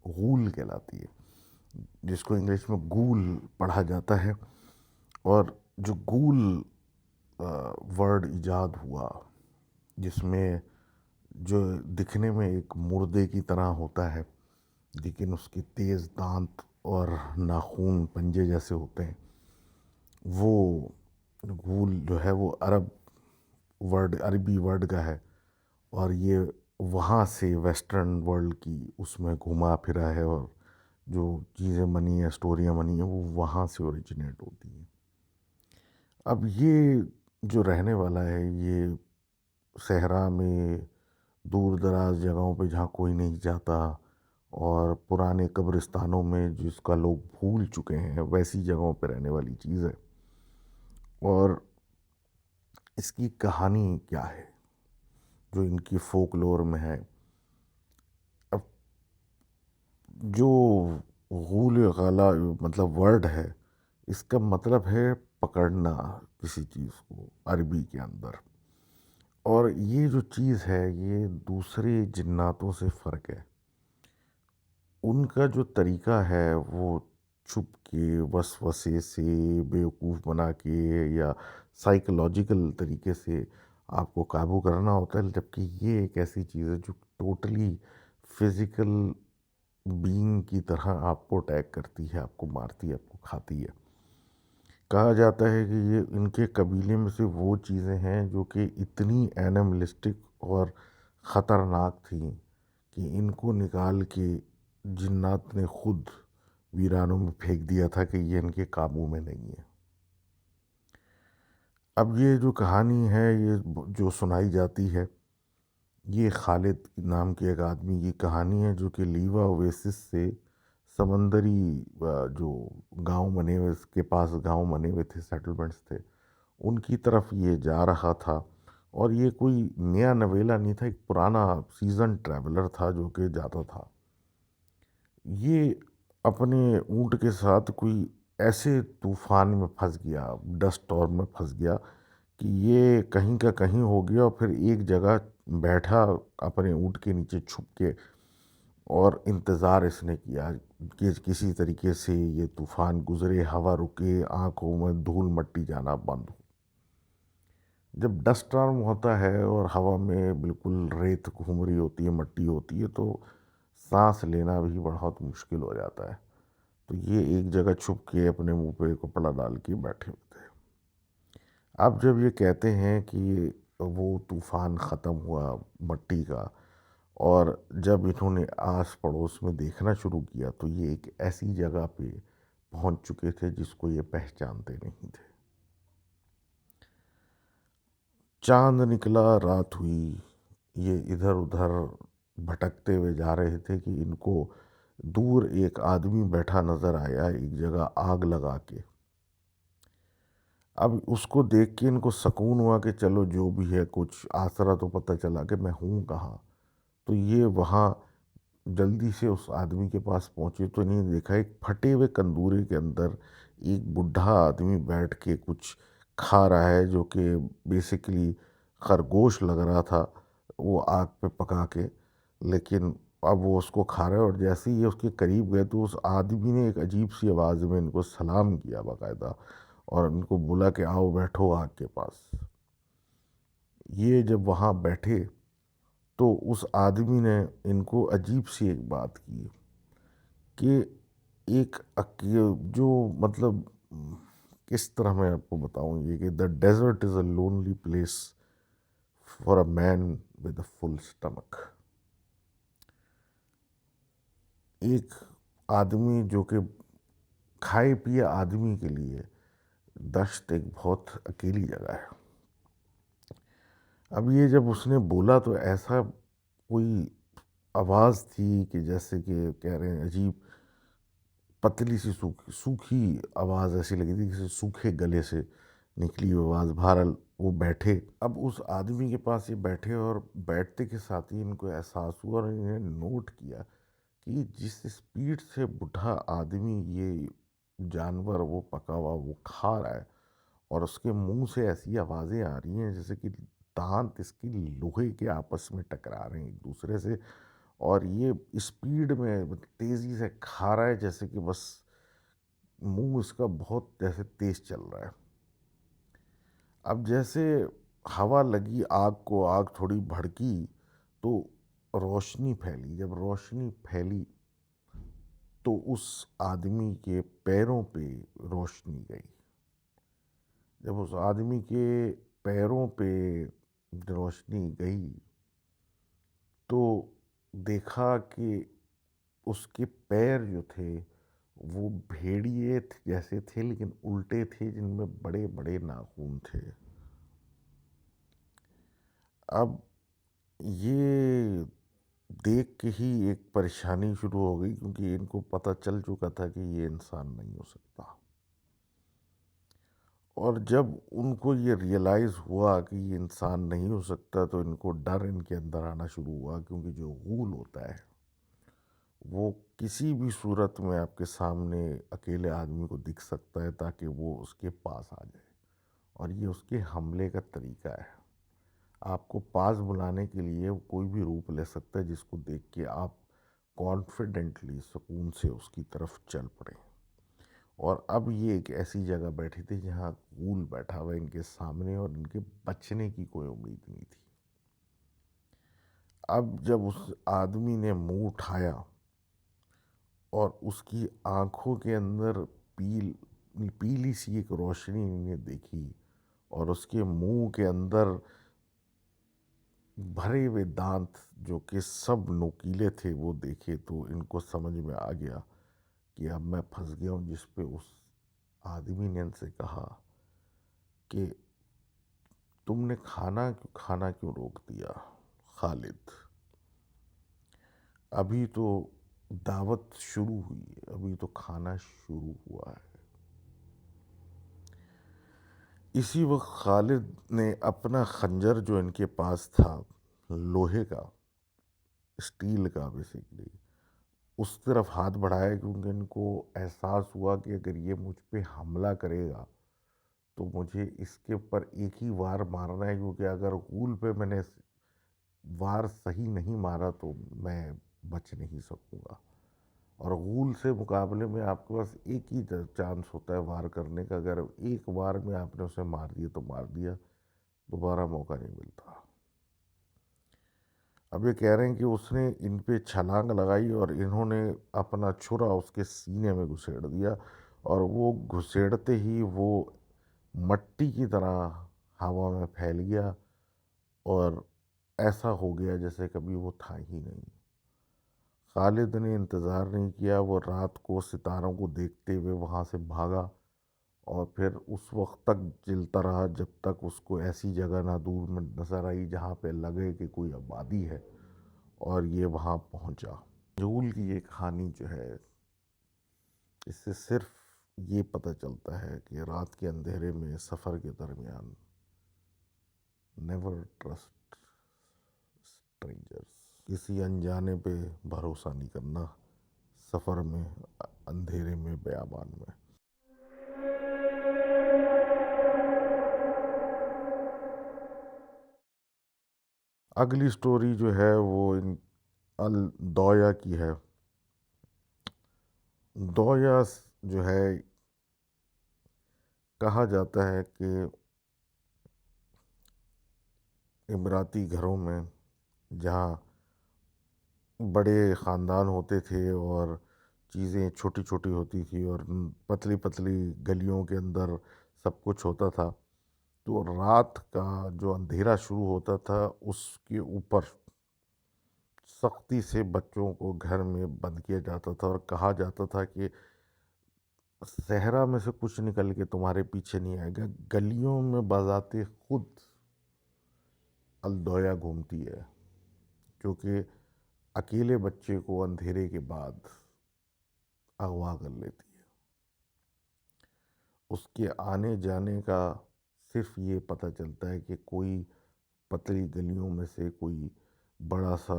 غول کہلاتی ہے، جس کو انگلش میں گول پڑھا جاتا ہے. اور جو گول ورڈ ایجاد ہوا، جس میں جو دکھنے میں ایک مردے کی طرح ہوتا ہے لیکن اس کے تیز دانت اور ناخون پنجے جیسے ہوتے ہیں، وہ غول جو ہے وہ عربی ورڈ کا ہے. اور یہ وہاں سے ویسٹرن ورلڈ کی اس میں گھما پھرا ہے، اور جو چیزیں بنی ہیں، اسٹوریاں بنی ہیں، وہ وہاں سے اوریجنیٹ ہوتی ہیں. اب یہ جو رہنے والا ہے، یہ صحرا میں دور دراز جگہوں پہ جہاں کوئی نہیں جاتا، اور پرانے قبرستانوں میں جس کا لوگ بھول چکے ہیں، ویسی جگہوں پہ رہنے والی چیز ہے. اور اس کی کہانی کیا ہے جو ان کی فوک لور میں ہے. اب جو غول غالا مطلب ورڈ ہے، اس کا مطلب ہے پکڑنا کسی چیز کو عربی کے اندر. اور یہ جو چیز ہے یہ دوسرے جناتوں سے فرق ہے. ان کا جو طریقہ ہے وہ چھپ کے، وسوسے سے، بیوقوف بنا کے، یا سائیکولوجیکل طریقے سے آپ کو قابو کرنا ہوتا ہے. جبکہ یہ ایک ایسی چیز ہے جو ٹوٹلی فزیکل بینگ کی طرح آپ کو اٹیک کرتی ہے، آپ کو مارتی ہے، آپ کو کھاتی ہے. کہا جاتا ہے کہ یہ ان کے قبیلے میں سے وہ چیزیں ہیں جو کہ اتنی اینیملسٹک اور خطرناک تھیں کہ ان کو نکال کے جنات نے خود ویرانوں میں پھینک دیا تھا کہ یہ ان کے قابو میں نہیں ہے. اب یہ جو کہانی ہے، یہ جو سنائی جاتی ہے، یہ خالد نام کے ایک آدمی کی کہانی ہے جو کہ لیوا اویسس سے سمندری جو گاؤں بنے ہوئے، اس کے پاس گاؤں بنے ہوئے تھے، سیٹلمنٹس تھے، ان کی طرف یہ جا رہا تھا. اور یہ کوئی نیا نویلا نہیں تھا، ایک پرانا سیزن ٹریولر تھا جو کہ جاتا تھا. یہ اپنے اونٹ کے ساتھ کوئی ایسے طوفان میں پھنس گیا، ڈسٹ اسٹارم میں پھنس گیا کہ یہ کہیں کا کہیں ہو گیا، اور پھر ایک جگہ بیٹھا اپنے اونٹ کے نیچے چھپ کے، اور انتظار اس نے کیا کہ کسی طریقے سے یہ طوفان گزرے، ہوا رکے، آنکھوں میں دھول مٹی جانا بند ہو. جب ڈسٹ اسٹارم ہوتا ہے اور ہوا میں بالکل ریت گھوم رہی ہوتی ہے، مٹی ہوتی ہے، تو سانس لینا بھی بہت مشکل ہو جاتا ہے. تو یہ ایک جگہ چھپ کے اپنے منہ پہ کپڑا ڈال کے بیٹھے ہوتے ہیں. اب جب یہ کہتے ہیں کہ وہ طوفان ختم ہوا مٹی کا، اور جب انہوں نے آس پڑوس میں دیکھنا شروع کیا، تو یہ ایک ایسی جگہ پہ پہنچ چکے تھے جس کو یہ پہچانتے نہیں تھے. چاند نکلا، رات ہوئی، یہ ادھر ادھر بھٹکتے ہوئے جا رہے تھے کہ ان کو دور ایک آدمی بیٹھا نظر آیا ایک جگہ آگ لگا کے. اب اس کو دیکھ کے ان کو سکون ہوا کہ چلو جو بھی ہے کچھ آسرا تو پتہ چلا کہ میں ہوں کہاں. تو یہ وہاں جلدی سے اس آدمی کے پاس پہنچے تو انہیں دیکھا ایک پھٹے ہوئے کندورے کے اندر ایک بڈھا آدمی بیٹھ کے کچھ کھا رہا ہے، جو کہ بیسیکلی خرگوش لگ رہا تھا وہ آگ پہ پکا کے. لیکن اب وہ اس کو کھا رہا ہے، اور جیسے ہی یہ اس کے قریب گئے تو اس آدمی نے ایک عجیب سی آواز میں ان کو سلام کیا باقاعدہ، اور ان کو بولا کہ آؤ بیٹھو آگ کے پاس۔ یہ جب وہاں بیٹھے تو اس آدمی نے ان کو عجیب سی ایک بات کی کہ ایک جو مطلب کس طرح میں آپ کو بتاؤں، یہ کہ the desert is a lonely place for a man with a full stomach. ایک آدمی جو کہ کھائے پیے آدمی کے لیے دشت ایک بہت اکیلی جگہ ہے۔ اب یہ جب اس نے بولا تو ایسا کوئی آواز تھی کہ جیسے کہ کہہ رہے ہیں عجیب پتلی سی سوکھی آواز ایسی لگی تھی جیسے سوکھے گلے سے نکلی ہوئی آواز۔ بہرحال وہ بیٹھے، اب اس آدمی کے پاس یہ بیٹھے، اور بیٹھتے کے ساتھ ہی ان کو احساس ہوا اور انہیں نوٹ کیا کہ جس اسپیڈ سے بوڑھا آدمی یہ جانور وہ پکا ہوا وہ کھا رہا ہے، اور اس کے منہ سے ایسی آوازیں آ رہی ہیں جیسے کہ دانت اس کی لوہے کے آپس میں ٹکرا رہے ہیں ایک دوسرے سے، اور یہ اسپیڈ میں تیزی سے کھا رہا ہے جیسے کہ بس منہ اس کا بہت جیسے تیز چل رہا ہے۔ اب جیسے ہوا لگی آگ کو، آگ تھوڑی بھڑکی تو روشنی پھیلی۔ جب روشنی پھیلی تو اس آدمی کے پیروں پہ روشنی گئی۔ جب اس آدمی کے پیروں پہ روشنی گئی تو دیکھا کہ اس کے پیر جو تھے وہ بھیڑیے جیسے تھے لیکن الٹے تھے، جن میں بڑے بڑے ناخن تھے۔ اب یہ دیکھ کے ہی ایک پریشانی شروع ہو گئی، کیونکہ ان کو پتہ چل چکا تھا کہ یہ انسان نہیں ہو سکتا۔ اور جب ان کو یہ ریئلائز ہوا کہ یہ انسان نہیں ہو سکتا تو ان کو ڈر ان کے اندر آنا شروع ہوا، کیونکہ جو غول ہوتا ہے وہ کسی بھی صورت میں آپ کے سامنے اکیلے آدمی کو دکھ سکتا ہے تاکہ وہ اس کے پاس آ جائے، اور یہ اس کے حملے کا طریقہ ہے۔ آپ کو پاس بلانے کے لیے وہ کوئی بھی روپ لے سکتا ہے جس کو دیکھ کے آپ کانفیڈنٹلی سکون سے اس کی طرف چل پڑیں۔ اور اب یہ ایک ایسی جگہ بیٹھی تھی جہاں غول بیٹھا ہوا ان کے سامنے، اور ان کے بچنے کی کوئی امید نہیں تھی۔ اب جب اس آدمی نے منہ اٹھایا اور اس کی آنکھوں کے اندر پیلی سی ایک روشنی انہیں دیکھی، اور اس کے منہ کے اندر بھرے ہوئے دانت جو کہ سب نوکیلے تھے وہ دیکھے، تو ان کو سمجھ میں آ گیا کہ اب میں پھنس گیا ہوں۔ جس پہ اس آدمی نے ان سے کہا کہ تم نے کھانا کیوں روک دیا خالد؟ ابھی تو دعوت شروع ہوئی ہے، ابھی تو کھانا شروع ہوا ہے۔ اسی وقت خالد نے اپنا خنجر جو ان کے پاس تھا لوہے کا، اسٹیل کا بیسیکلی، اس طرف ہاتھ بڑھایا، کیونکہ ان کو احساس ہوا کہ اگر یہ مجھ پہ حملہ کرے گا تو مجھے اس کے اوپر ایک ہی وار مارنا ہے، کیونکہ اگر غول پہ میں نے وار صحیح نہیں مارا تو میں بچ نہیں سکوں گا، اور غول سے مقابلے میں آپ کے پاس ایک ہی چانس ہوتا ہے وار کرنے کا۔ اگر ایک وار میں آپ نے اسے مار دیا تو مار دیا، دوبارہ موقع نہیں ملتا۔ اب یہ کہہ رہے ہیں کہ اس نے ان پہ چھلانگ لگائی اور انہوں نے اپنا چھرا اس کے سینے میں گھسیڑ دیا، اور وہ گھسیڑتے ہی وہ مٹی کی طرح ہوا میں پھیل گیا، اور ایسا ہو گیا جیسے کبھی وہ تھا ہی نہیں۔ خالد نے انتظار نہیں کیا، وہ رات کو ستاروں کو دیکھتے ہوئے وہاں سے بھاگا، اور پھر اس وقت تک جلتا رہا جب تک اس کو ایسی جگہ نہ دور میں نظر آئی جہاں پہ لگے کہ کوئی آبادی ہے، اور یہ وہاں پہنچا۔ جول کی یہ کہانی جو ہے، اس سے صرف یہ پتہ چلتا ہے کہ رات کے اندھیرے میں سفر کے درمیان نیور ٹرسٹ اسٹرینجرز، کسی انجانے پہ بھروسہ نہیں کرنا سفر میں، اندھیرے میں، بیابان میں۔ اگلی سٹوری جو ہے وہ الدویا کی ہے۔ دویا جو ہے، کہا جاتا ہے کہ اماراتی گھروں میں جہاں بڑے خاندان ہوتے تھے اور چیزیں چھوٹی چھوٹی ہوتی تھی اور پتلی پتلی گلیوں کے اندر سب کچھ ہوتا تھا، تو رات کا جو اندھیرا شروع ہوتا تھا اس کے اوپر سختی سے بچوں کو گھر میں بند کیا جاتا تھا، اور کہا جاتا تھا کہ صحرا میں سے کچھ نکل کے تمہارے پیچھے نہیں آئے گا، گلیوں میں بذات خود الدویا گھومتی ہے، کیونکہ اکیلے بچے کو اندھیرے کے بعد اغوا کر لیتی ہے۔ اس کے آنے جانے کا صرف یہ پتہ چلتا ہے کہ کوئی پتلی گلیوں میں سے کوئی بڑا سا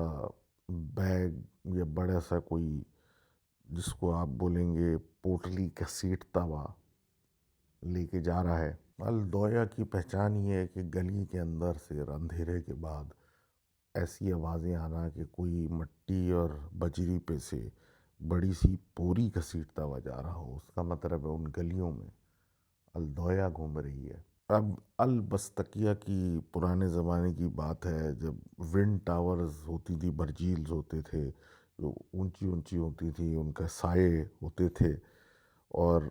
بیگ یا بڑا سا کوئی، جس کو آپ بولیں گے پوٹلی گھسیٹتا ہوا، لے کے جا رہا ہے۔ الدویا کی پہچان یہ ہے کہ گلی کے اندر سے اندھیرے کے بعد ایسی آوازیں آنا کہ کوئی مٹی اور بجری پہ سے بڑی سی پوری گھسیٹتا ہوا جا رہا ہو، اس کا مطلب ہے ان گلیوں میں الدویا گھوم رہی ہے۔ اب البستکیہ کی پرانے زمانے کی بات ہے، جب ونڈ ٹاورز ہوتی تھی، برجیلز ہوتے تھے جو اونچی اونچی ہوتی تھی، ان کا سائے ہوتے تھے، اور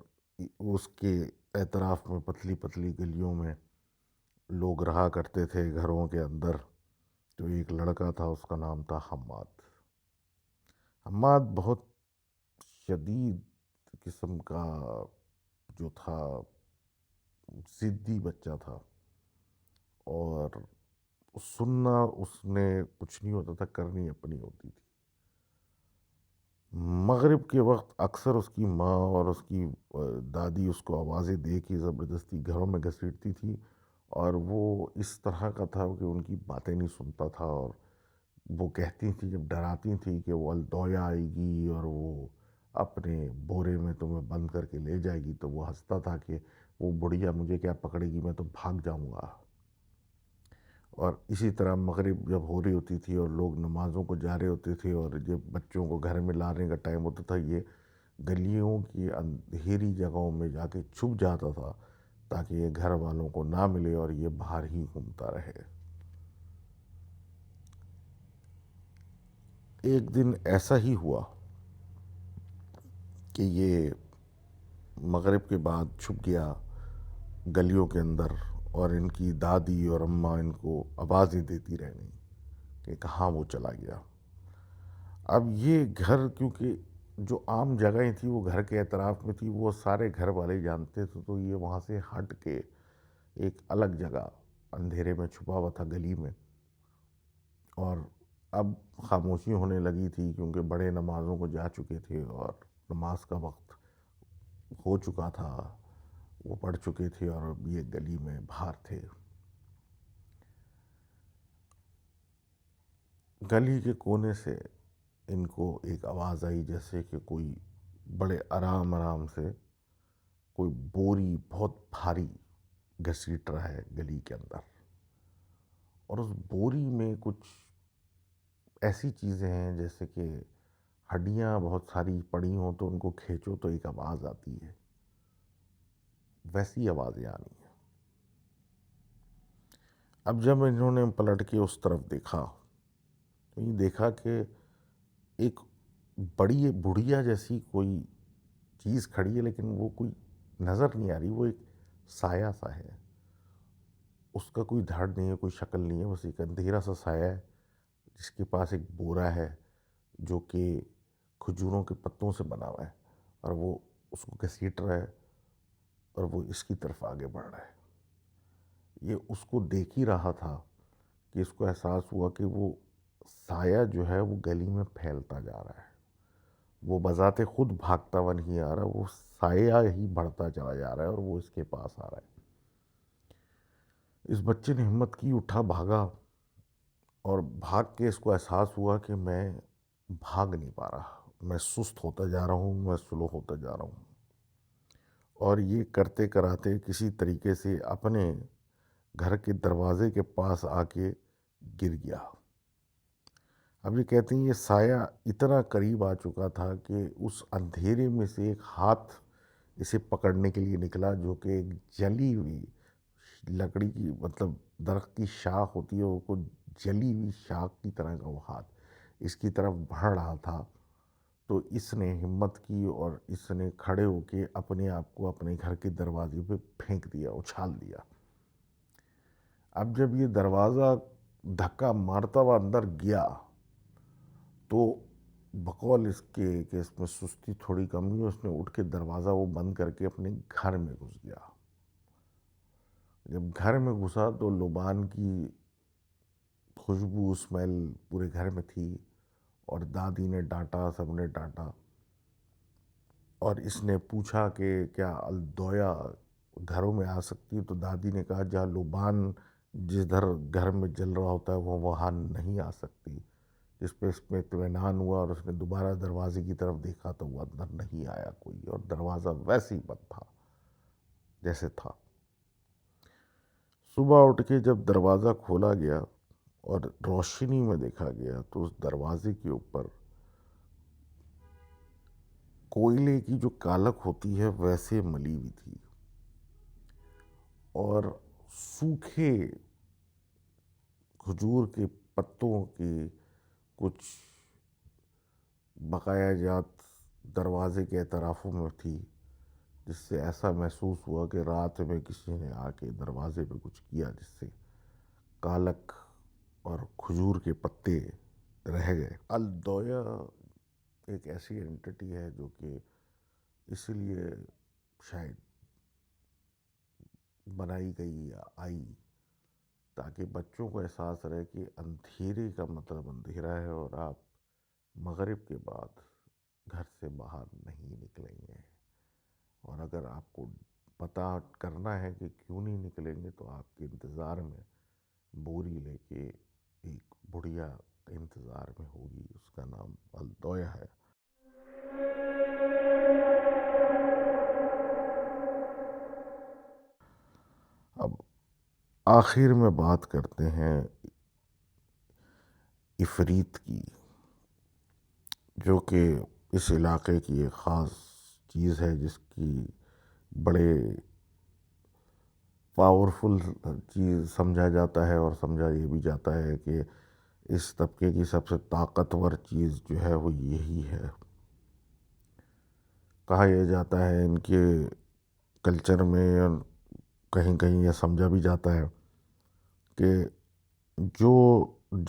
اس کے اطراف میں پتلی پتلی گلیوں میں لوگ رہا کرتے تھے گھروں کے اندر۔ تو ایک لڑکا تھا، اس کا نام تھا حماد۔ حماد بہت شدید قسم کا جو تھا، ضدی بچہ تھا، اور سننا اس نے کچھ نہیں ہوتا تھا، کرنی اپنی ہوتی تھی۔ مغرب کے وقت اکثر اس کی ماں اور اس کی دادی اس کو آوازیں دے کے زبردستی گھروں میں گھسیٹتی تھی، اور وہ اس طرح کا تھا کہ ان کی باتیں نہیں سنتا تھا، اور وہ کہتی تھی، جب ڈراتی تھی کہ وہ الدویا آئے گی اور وہ اپنے بورے میں تمہیں بند کر کے لے جائے گی، تو وہ ہنستا تھا کہ وہ بڑھیا مجھے کیا پکڑے گی، میں تو بھاگ جاؤں گا۔ اور اسی طرح مغرب جب ہو رہی ہوتی تھی اور لوگ نمازوں کو جا رہے ہوتے تھے، اور جب بچوں کو گھر میں لانے کا ٹائم ہوتا تھا، یہ گلیوں کی اندھیری جگہوں میں جا کے چھپ جاتا تھا تاکہ یہ گھر والوں کو نہ ملے اور یہ باہر ہی گھومتا رہے۔ ایک دن ایسا ہی ہوا کہ یہ مغرب کے بعد چھپ گیا گلیوں کے اندر، اور ان کی دادی اور اماں ان کو آوازیں دیتی رہیں کہ کہاں وہ چلا گیا۔ اب یہ گھر، کیونکہ جو عام جگہیں تھی وہ گھر کے اطراف میں تھی، وہ سارے گھر والے جانتے تھے، تو یہ وہاں سے ہٹ کے ایک الگ جگہ اندھیرے میں چھپا ہوا تھا گلی میں۔ اور اب خاموشی ہونے لگی تھی، کیونکہ بڑے نمازوں کو جا چکے تھے اور نماز کا وقت ہو چکا تھا، وہ پڑھ چکے تھے، اور اب یہ گلی میں باہر تھے۔ گلی کے کونے سے ان کو ایک آواز آئی، جیسے کہ کوئی بڑے آرام آرام سے کوئی بوری بہت بھاری گھسیٹ رہا ہے گلی کے اندر، اور اس بوری میں کچھ ایسی چیزیں ہیں جیسے کہ ہڈیاں بہت ساری پڑی ہوں، تو ان کو کھینچو تو ایک آواز آتی ہے، ویسی آوازیں آنی ہیں۔ اب جب انہوں نے پلٹ کے اس طرف دیکھا، تو یہ دیکھا کہ ایک بڑی بڑھیا جیسی کوئی چیز کھڑی ہے، لیکن وہ کوئی نظر نہیں آ رہی، وہ ایک سایہ سا ہے، اس کا کوئی دھڑ نہیں ہے، کوئی شکل نہیں ہے، بس ایک اندھیرا سا سایہ ہے، جس کے پاس ایک بورا ہے جو کہ کھجوروں کے پتوں سے بنا ہوا ہے، اور وہ اس کو گھسیٹ رہا ہے، اور وہ اس کی طرف آگے بڑھ رہا ہے۔ یہ اس کو دیکھ ہی رہا تھا کہ اس کو احساس ہوا کہ وہ سایہ جو ہے وہ گلی میں پھیلتا جا رہا ہے، وہ بذات خود بھاگتا ہوا نہیں آ رہا، وہ سایہ ہی بڑھتا چلا جا رہا ہے، اور وہ اس کے پاس آ رہا ہے۔ اس بچے نے ہمت کی، اٹھا، بھاگا، اور بھاگ کے اس کو احساس ہوا کہ میں بھاگ نہیں پا رہا، میں سست ہوتا جا رہا ہوں، میں سلو ہوتا جا رہا ہوں، اور یہ کرتے کراتے کسی طریقے سے اپنے گھر کے دروازے کے پاس آ کے گر گیا۔ اب یہ کہتے ہیں یہ سایہ اتنا قریب آ چکا تھا کہ اس اندھیرے میں سے ایک ہاتھ اسے پکڑنے کے لیے نکلا، جو کہ ایک جلی ہوئی لکڑی کی، مطلب درخت کی شاخ ہوتی ہے، وہ کو جلی ہوئی شاخ کی طرح کا وہ ہاتھ اس کی طرف بڑھ رہا تھا۔ تو اس نے ہمت کی اور اس نے کھڑے ہو کے اپنے آپ کو اپنے گھر کے دروازے پہ پھینک دیا، اچھال دیا۔ اب جب یہ دروازہ دھکا مارتا ہوا اندر گیا تو بقول اس کے کہ اس میں سستی تھوڑی کم ہوئی، اس نے اٹھ کے دروازہ وہ بند کر کے اپنے گھر میں گھس گیا۔ جب گھر میں گھسا تو لبان کی خوشبو اسمیل پورے گھر میں تھی، اور دادی نے ڈانٹا، سب نے ڈانٹا، اور اس نے پوچھا کہ کیا الدویا گھروں میں آ سکتی ہے؟ تو دادی نے کہا جہاں لبان جدھر گھر میں جل رہا ہوتا ہے وہ وہاں نہیں آ سکتی۔ جس پہ اس میں اطمینان ہوا اور اس نے دوبارہ دروازے کی طرف دیکھا تو وہ اندر نہیں آیا کوئی، اور دروازہ ویسے ہی بند تھا جیسے تھا۔ صبح اٹھ کے جب دروازہ کھولا گیا اور روشنی میں دیکھا گیا تو اس دروازے کے اوپر کوئلے کی جو کالک ہوتی ہے ویسے ملی ہوئی تھی، اور سوکھے کھجور کے پتوں کی کچھ بقایا جات دروازے کے اطرافوں میں تھی، جس سے ایسا محسوس ہوا کہ رات میں کسی نے آ کے دروازے پہ کچھ کیا، جس سے کالک اور کھجور کے پتے رہ گئے۔ الدویا ایک ایسی اینٹی ہے جو کہ اس لیے شاید بنائی گئی یا آئی تاکہ بچوں کو احساس رہے کہ اندھیرے کا مطلب اندھیرا ہے، اور آپ مغرب کے بعد گھر سے باہر نہیں نکلیں گے، اور اگر آپ کو پتہ کرنا ہے کہ کیوں نہیں نکلیں گے تو آپ کے انتظار میں بوری لے کے ایک بڑھیا انتظار میں ہوگی، اس کا نام الدویا ہے۔ اب آخر میں بات کرتے ہیں عفریت کی، جو کہ اس علاقے کی ایک خاص چیز ہے، جس کی بڑے پاورفل چیز سمجھا جاتا ہے، اور سمجھا یہ بھی جاتا ہے کہ اس طبقے کی سب سے طاقتور چیز جو ہے وہ یہی ہے۔ کہا یہ جاتا ہے ان کے کلچر میں، اور کہیں کہیں یہ سمجھا بھی جاتا ہے کہ جو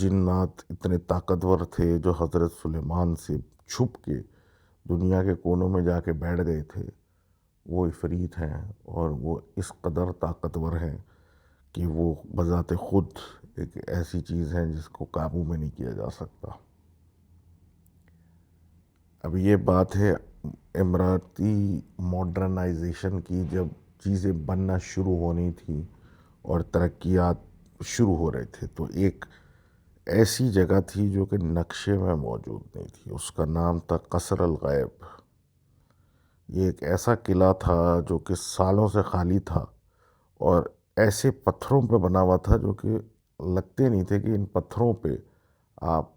جنات اتنے طاقتور تھے جو حضرت سلیمان سے چھپ کے دنیا کے کونوں میں جا کے بیٹھ گئے تھے، وہ عفریت ہیں، اور وہ اس قدر طاقتور ہیں کہ وہ بذات خود ایک ایسی چیز ہے جس کو قابو میں نہیں کیا جا سکتا۔ اب یہ بات ہے اماراتی ماڈرنائزیشن کی، جب چیزیں بننا شروع ہونی تھیں اور ترقیات شروع ہو رہے تھے، تو ایک ایسی جگہ تھی جو کہ نقشے میں موجود نہیں تھی، اس کا نام تھا قصر الغیب۔ یہ ایک ایسا قلعہ تھا جو کہ سالوں سے خالی تھا، اور ایسے پتھروں پہ بنا ہوا تھا جو کہ لگتے نہیں تھے کہ ان پتھروں پہ آپ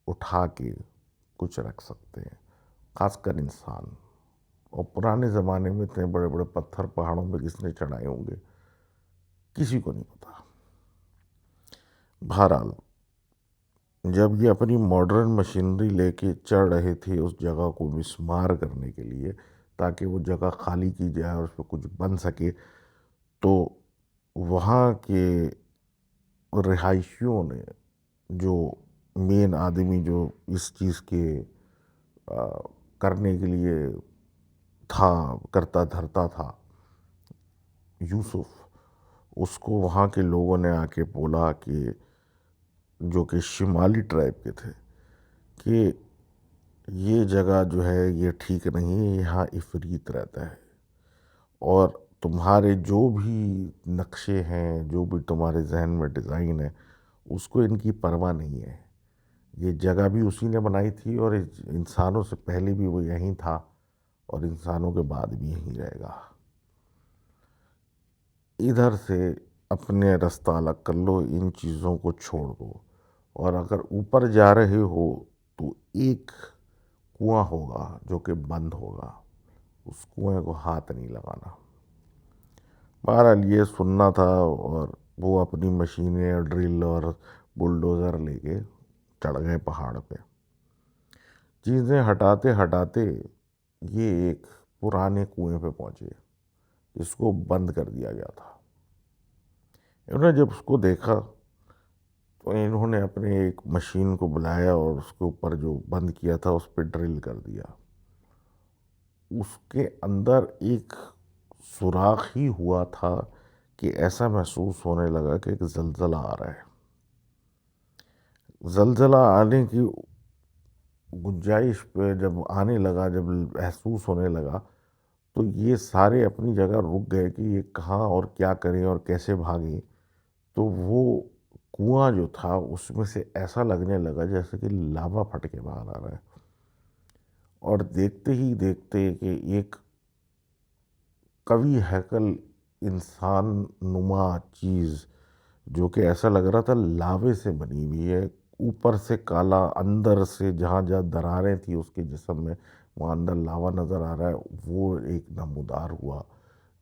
اٹھا کے کچھ رکھ سکتے ہیں، خاص کر انسان۔ اور پرانے زمانے میں اتنے بڑے بڑے پتھر پہاڑوں پہ کس نے چڑھائے ہوں گے، کسی کو نہیں پتا۔ بہرحال جب یہ اپنی ماڈرن مشینری لے کے چڑھ رہے تھے اس جگہ کو مسمار کرنے کے لیے تاکہ وہ جگہ خالی کی جائے اور اس پہ کچھ بن سکے، تو وہاں کے رہائشیوں نے، جو مین آدمی جو اس چیز کے کرنے کے لیے تھا، کرتا دھرتا تھا، یوسف، اس کو وہاں کے لوگوں نے آ کے بولا کہ جو کہ شمالی ٹرائب کے تھے کہ یہ جگہ جو ہے یہ ٹھیک نہیں ہے، یہاں عفریت رہتا ہے، اور تمہارے جو بھی نقشے ہیں، جو بھی تمہارے ذہن میں ڈیزائن ہے، اس کو ان کی پرواہ نہیں ہے۔ یہ جگہ بھی اسی نے بنائی تھی، اور انسانوں سے پہلے بھی وہ یہیں تھا، اور انسانوں کے بعد بھی یہیں رہے گا۔ ادھر سے اپنے رستہ الگ کر لو، ان چیزوں کو چھوڑ دو، اور اگر اوپر جا رہے ہو تو ایک کنواں ہوگا جو کہ بند ہوگا، اس کنویں کو ہاتھ نہیں لگانا۔ بہرحال یہ سننا تھا، اور وہ اپنی مشینیں اور ڈرل اور بلڈوزر لے کے چڑھ گئے پہاڑ پہ۔ چیزیں ہٹاتے ہٹاتے یہ ایک پرانے کنویں پہ پہنچے جس کو بند کر دیا گیا تھا۔ انہوں نے جب اس کو دیکھا تو انہوں نے اپنے ایک مشین کو بلایا اور اس کے اوپر جو بند کیا تھا اس پہ ڈرل کر دیا۔ اس کے اندر ایک سوراخ ہی ہوا تھا کہ ایسا محسوس ہونے لگا کہ ایک زلزلہ آ رہا ہے۔ زلزلہ آنے کی گنجائش پہ جب آنے لگا، جب محسوس ہونے لگا، تو یہ سارے اپنی جگہ رک گئے کہ یہ کہاں اور کیا کریں اور کیسے بھاگیں۔ تو وہ کنواں جو تھا اس میں سے ایسا لگنے لگا جیسے کہ لاوا پھٹ کے باہر آ رہا ہے، اور دیکھتے ہی دیکھتے کہ ایک قوی ہیکل انسان نما چیز جو کہ ایسا لگ رہا تھا لاوے سے بنی ہوئی ہے، اوپر سے کالا، اندر سے جہاں جہاں دراریں تھیں اس کے جسم میں وہاں اندر لاوا نظر آ رہا ہے، وہ ایک نمودار ہوا،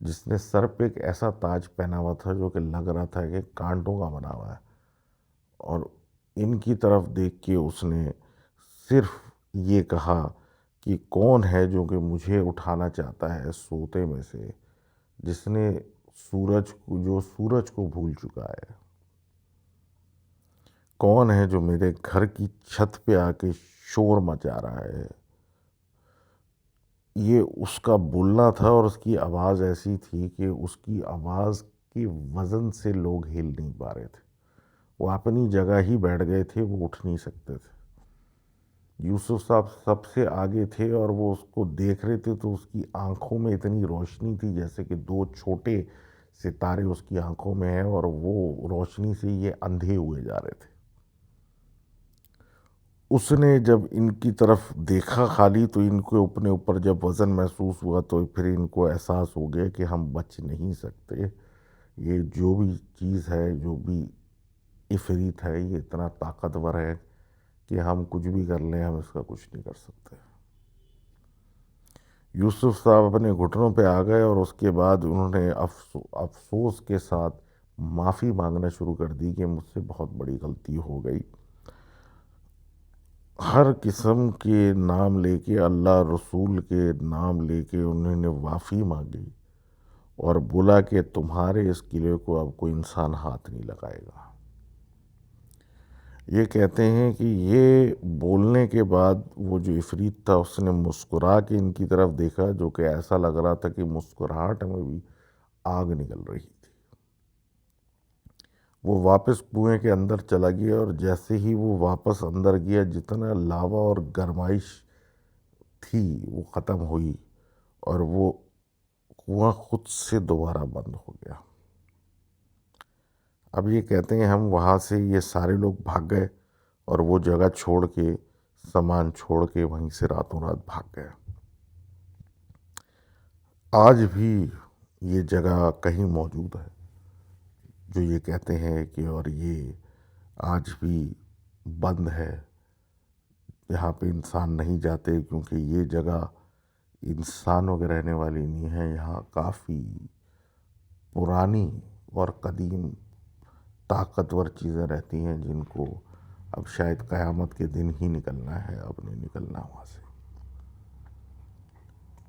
جس نے سر پہ ایک ایسا تاج پہنا ہوا تھا جو کہ لگ رہا تھا کہ کانٹوں کا بنا ہوا ہے۔ اور ان کی طرف دیکھ کے اس نے صرف یہ کہا کہ کون ہے جو کہ مجھے اٹھانا چاہتا ہے سوتے میں سے، جس نے سورج کو بھول چکا ہے؟ کون ہے جو میرے گھر کی چھت پہ آ کے شور مچا رہا ہے؟ یہ اس کا بولنا تھا، اور اس کی آواز ایسی تھی کہ اس کی آواز کی وزن سے لوگ ہل نہیں پا رہے تھے، وہ اپنی جگہ ہی بیٹھ گئے تھے، وہ اٹھ نہیں سکتے تھے۔ یوسف صاحب سب سے آگے تھے اور وہ اس کو دیکھ رہے تھے، تو اس کی آنکھوں میں اتنی روشنی تھی جیسے کہ دو چھوٹے ستارے اس کی آنکھوں میں ہیں، اور وہ روشنی سے یہ اندھے ہوئے جا رہے تھے۔ اس نے جب ان کی طرف دیکھا خالی، تو ان کو اپنے اوپر جب وزن محسوس ہوا تو پھر ان کو احساس ہو گیا کہ ہم بچ نہیں سکتے، یہ جو بھی چیز ہے، جو بھی عفریت ہے، یہ اتنا طاقتور ہے کہ ہم کچھ بھی کر لیں ہم اس کا کچھ نہیں کر سکتے۔ یوسف صاحب اپنے گھٹنوں پہ آ گئے، اور اس کے بعد انہوں نے افسوس کے ساتھ معافی مانگنا شروع کر دی کہ مجھ سے بہت بڑی غلطی ہو گئی۔ ہر قسم کے نام لے کے، اللہ رسول کے نام لے کے انہوں نے معافی مانگی، اور بولا کہ تمہارے اس قلعے کو اب کوئی انسان ہاتھ نہیں لگائے گا۔ یہ کہتے ہیں کہ یہ بولنے کے بعد وہ جو عفریت تھا اس نے مسکرا کے ان کی طرف دیکھا، جو کہ ایسا لگ رہا تھا کہ مسکراہٹ میں بھی آگ نکل رہی تھی۔ وہ واپس کنویں کے اندر چلا گیا، اور جیسے ہی وہ واپس اندر گیا، جتنا لاوا اور گرمائش تھی وہ ختم ہوئی، اور وہ کنواں خود سے دوبارہ بند ہو گیا۔ اب یہ کہتے ہیں ہم وہاں سے یہ سارے لوگ بھاگ گئے، اور وہ جگہ چھوڑ کے، سامان چھوڑ کے وہیں سے راتوں رات بھاگ گئے۔ آج بھی یہ جگہ کہیں موجود ہے جو یہ کہتے ہیں کہ، اور یہ آج بھی بند ہے، یہاں پہ انسان نہیں جاتے، کیونکہ یہ جگہ انسانوں کے رہنے والی نہیں ہے، یہاں کافی پرانی اور قدیم طاقتور چیزیں رہتی ہیں جن کو اب شاید قیامت کے دن ہی نکلنا ہے، اب نہیں نکلنا وہاں سے۔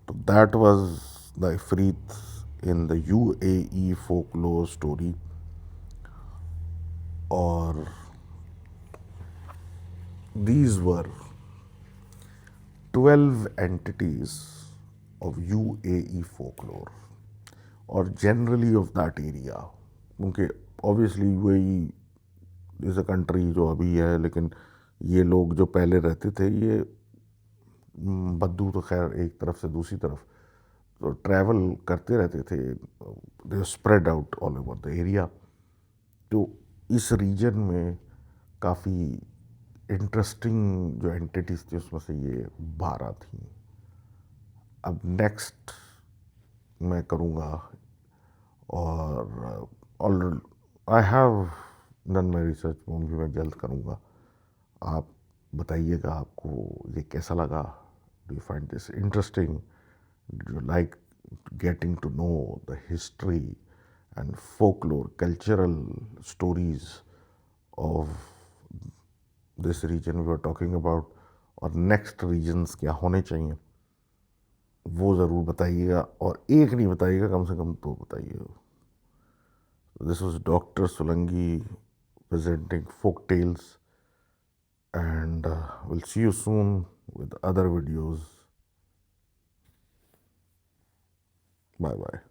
تو دیٹ واز دا عفریت in the UAE folklore story. اور these were 12 entities of UAE folklore اور generally of that area، کیونکہ obviously UAE is a country جو ابھی ہے، لیکن یہ لوگ جو پہلے رہتے تھے، یہ بدو تو خیر ایک طرف سے دوسری طرف تو ٹریول کرتے رہتے تھے، they spread out all over the area۔ تو اس ریجن میں کافی انٹرسٹنگ جو اینٹیٹیز تھی اس میں سے یہ 12 تھیں۔ اب نیکسٹ میں کروں گا، اور I have done my research, وہ بھی میں جلد کروں گا۔ آپ بتائیے گا آپ کو یہ کیسا لگا. Do you find this interesting? Do you like getting to know the history and folklore cultural stories of this region we are talking about? اور نیکسٹ ریجنس کیا ہونے چاہیے وہ ضرور بتائیے گا، اور ایک نہیں بتائیے گا، کم سے کم دو بتائیے گا. This was doctor Solangi presenting folk tales, and we'll see you soon with other videos. Bye bye.